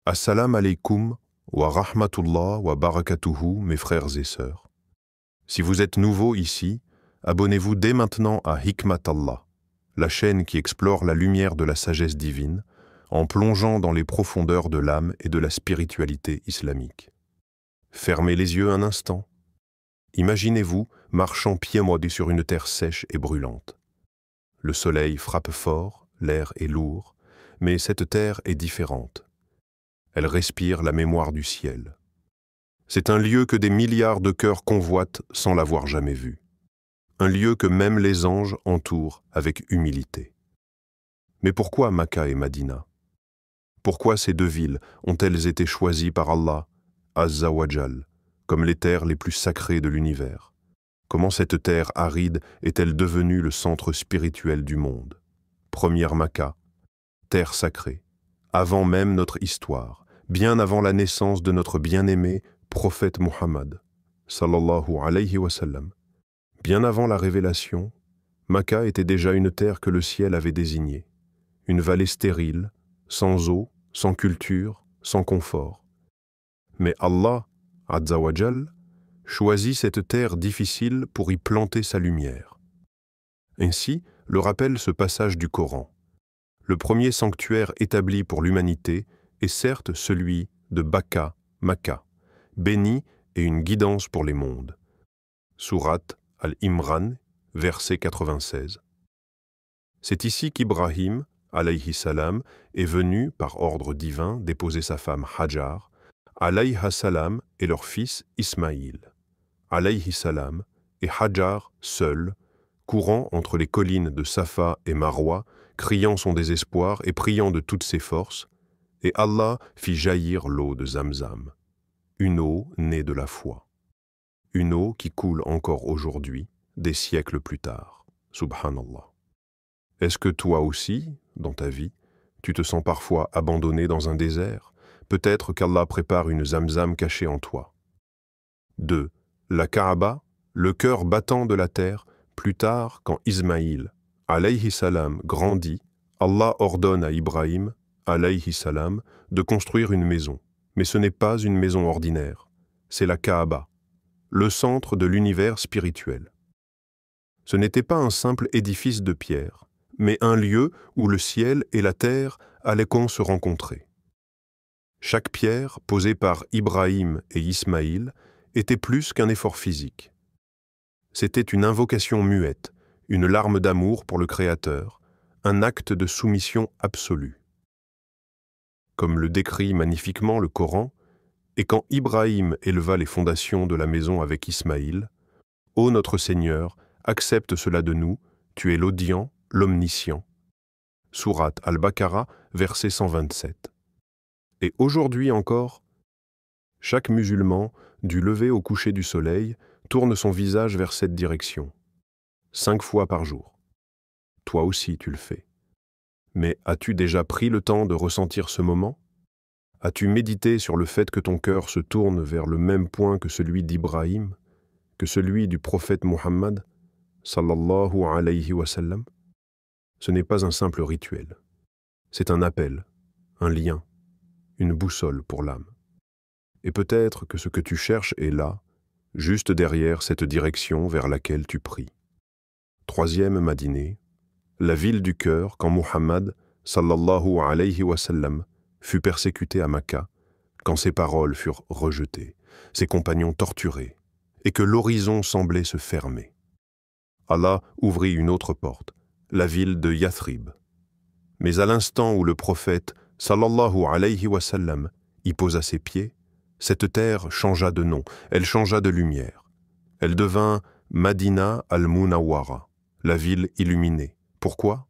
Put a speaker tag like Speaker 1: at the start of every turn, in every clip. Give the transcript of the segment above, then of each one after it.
Speaker 1: Assalamu alaikum wa rahmatullah wa barakatuhu, mes frères et sœurs. Si vous êtes nouveau ici, abonnez-vous dès maintenant à Hikmat Allah, la chaîne qui explore la lumière de la sagesse divine, en plongeant dans les profondeurs de l'âme et de la spiritualité islamique. Fermez les yeux un instant. Imaginez-vous marchant pieds-nus sur une terre sèche et brûlante. Le soleil frappe fort, l'air est lourd, mais cette terre est différente. Elle respire la mémoire du ciel. C'est un lieu que des milliards de cœurs convoitent sans l'avoir jamais vu. Un lieu que même les anges entourent avec humilité. Mais pourquoi Makka et Madina? Pourquoi ces deux villes ont-elles été choisies par Allah, Azza wa Jal, comme les terres les plus sacrées de l'univers? Comment cette terre aride est-elle devenue le centre spirituel du monde? Première Makka, terre sacrée, avant même notre histoire, bien avant la naissance de notre bien-aimé prophète Muhammad, sallallahu alayhi wa sallam. Bien avant la révélation, Makka était déjà une terre que le ciel avait désignée, une vallée stérile, sans eau, sans culture, sans confort. Mais Allah, Azza wa Jal, choisit cette terre difficile pour y planter sa lumière. Ainsi, le rappelle ce passage du Coran. Le premier sanctuaire établi pour l'humanité est certes celui de Bakka, Makka, béni et une guidance pour les mondes. Sourate Al-Imran, verset 96. C'est ici qu'Ibrahim, alayhi salam, est venu, par ordre divin, déposer sa femme Hajar, alayhi salam et leur fils Ismaïl, alayhi salam, et Hajar seul, courant entre les collines de Safa et Marwa, criant son désespoir et priant de toutes ses forces, et Allah fit jaillir l'eau de Zamzam, une eau née de la foi, une eau qui coule encore aujourd'hui, des siècles plus tard. Subhanallah. Est-ce que toi aussi, dans ta vie, tu te sens parfois abandonné dans un désert? Peut-être qu'Allah prépare une Zamzam cachée en toi. 2. La Kaaba, le cœur battant de la terre, plus tard, quand Ismaïl, alayhi salam, grandit, Allah ordonne à Ibrahim, alayhi salam, de construire une maison. Mais ce n'est pas une maison ordinaire, c'est la Kaaba, le centre de l'univers spirituel. Ce n'était pas un simple édifice de pierre, mais un lieu où le ciel et la terre allaient se rencontrer. Chaque pierre, posée par Ibrahim et Ismaïl, était plus qu'un effort physique. C'était une invocation muette, une larme d'amour pour le Créateur, un acte de soumission absolue. Comme le décrit magnifiquement le Coran, et quand Ibrahim éleva les fondations de la maison avec Ismaïl, « Ô notre Seigneur, accepte cela de nous, tu es l'audient, l'omniscient. » Sourate Al-Baqarah, verset 127. Et aujourd'hui encore, chaque musulman, du lever au coucher du soleil, tourne son visage vers cette direction, 5 fois par jour. Toi aussi tu le fais. Mais as-tu déjà pris le temps de ressentir ce moment? As-tu médité sur le fait que ton cœur se tourne vers le même point que celui d'Ibrahim, que celui du prophète Muhammad, sallallahu alayhi wa sallam? Ce n'est pas un simple rituel. C'est un appel, un lien, une boussole pour l'âme. Et peut-être que ce que tu cherches est là, juste derrière cette direction vers laquelle tu pries. 3e Madinée, la ville du cœur quand Muhammad, sallallahu alayhi wa sallam, fut persécuté à Makka, quand ses paroles furent rejetées, ses compagnons torturés, et que l'horizon semblait se fermer. Allah ouvrit une autre porte, la ville de Yathrib. Mais à l'instant où le prophète, sallallahu alayhi wa sallam, y posa ses pieds, cette terre changea de nom, elle changea de lumière. Elle devint Madina al-Munawwara, la ville illuminée. Pourquoi?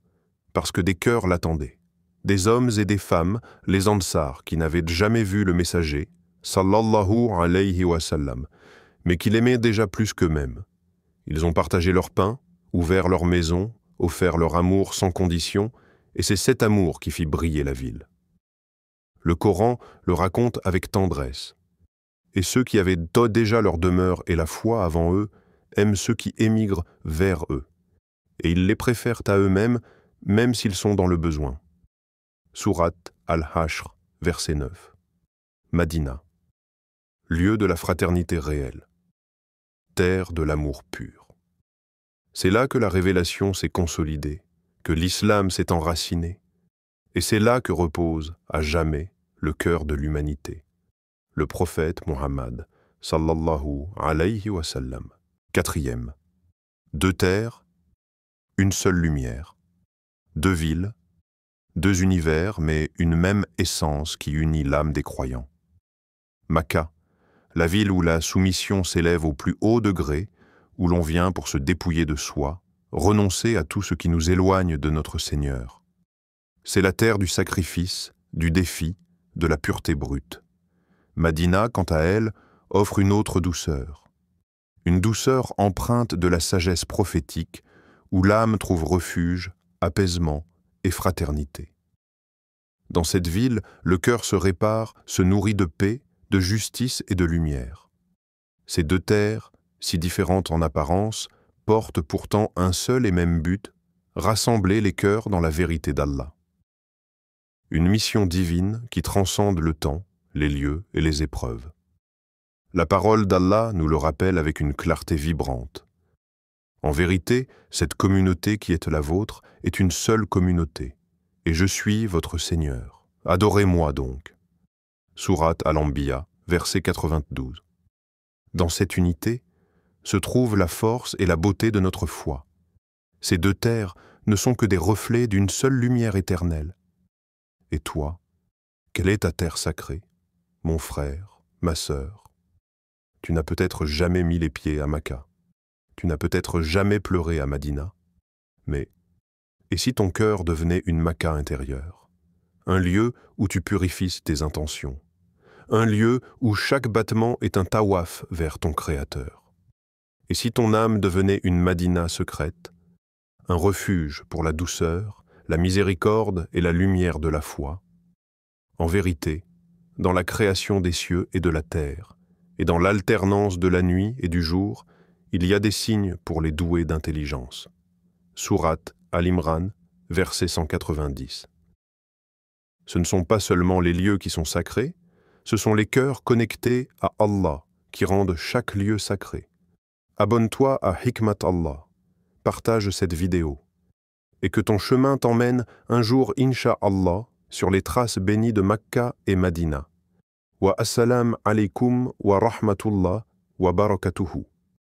Speaker 1: Parce que des cœurs l'attendaient. Des hommes et des femmes, les Ansar, qui n'avaient jamais vu le messager, sallallahu alayhi wa sallam, mais qui l'aimaient déjà plus qu'eux-mêmes. Ils ont partagé leur pain, ouvert leur maison, offert leur amour sans condition, et c'est cet amour qui fit briller la ville. Le Coran le raconte avec tendresse. Et ceux qui avaient déjà leur demeure et la foi avant eux aiment ceux qui émigrent vers eux. Et ils les préfèrent à eux-mêmes, même s'ils sont dans le besoin. Sourate Al-Hashr, verset 9. Madina, lieu de la fraternité réelle, terre de l'amour pur. C'est là que la révélation s'est consolidée, que l'islam s'est enraciné, et c'est là que repose, à jamais, le cœur de l'humanité, le prophète Muhammad, sallallahu alayhi wa sallam. Quatrième, deux terres, une seule lumière, deux villes, deux univers, mais une même essence qui unit l'âme des croyants. Makka, la ville où la soumission s'élève au plus haut degré, où l'on vient pour se dépouiller de soi, renoncer à tout ce qui nous éloigne de notre Seigneur. C'est la terre du sacrifice, du défi, de la pureté brute. Madina, quant à elle, offre une autre douceur. Une douceur empreinte de la sagesse prophétique, où l'âme trouve refuge, apaisement et fraternité. Dans cette ville, le cœur se répare, se nourrit de paix, de justice et de lumière. Ces deux terres, si différentes en apparence, portent pourtant un seul et même but, rassembler les cœurs dans la vérité d'Allah. Une mission divine qui transcende le temps, les lieux et les épreuves. La parole d'Allah nous le rappelle avec une clarté vibrante. En vérité, cette communauté qui est la vôtre est une seule communauté, et je suis votre Seigneur. Adorez-moi donc. Sourate Al-Anbiya, verset 92. Dans cette unité se trouve la force et la beauté de notre foi. Ces deux terres ne sont que des reflets d'une seule lumière éternelle. Et toi, quelle est ta terre sacrée, mon frère, ma sœur? Tu n'as peut-être jamais mis les pieds à Makka. Tu n'as peut-être jamais pleuré à Madina. Mais, et si ton cœur devenait une Makka intérieure, un lieu où tu purifies tes intentions, un lieu où chaque battement est un tawaf vers ton Créateur? Et si ton âme devenait une Madina secrète, un refuge pour la douceur, la miséricorde et la lumière de la foi? En vérité, dans la création des cieux et de la terre, et dans l'alternance de la nuit et du jour, il y a des signes pour les doués d'intelligence. Sourate Al-Imran, verset 190. Ce ne sont pas seulement les lieux qui sont sacrés, ce sont les cœurs connectés à Allah qui rendent chaque lieu sacré. Abonne-toi à Hikmat Allah, partage cette vidéo, et que ton chemin t'emmène un jour, Inch'Allah, sur les traces bénies de Makka et Madina. Wa assalam alaikum wa rahmatullah wa barakatuhu.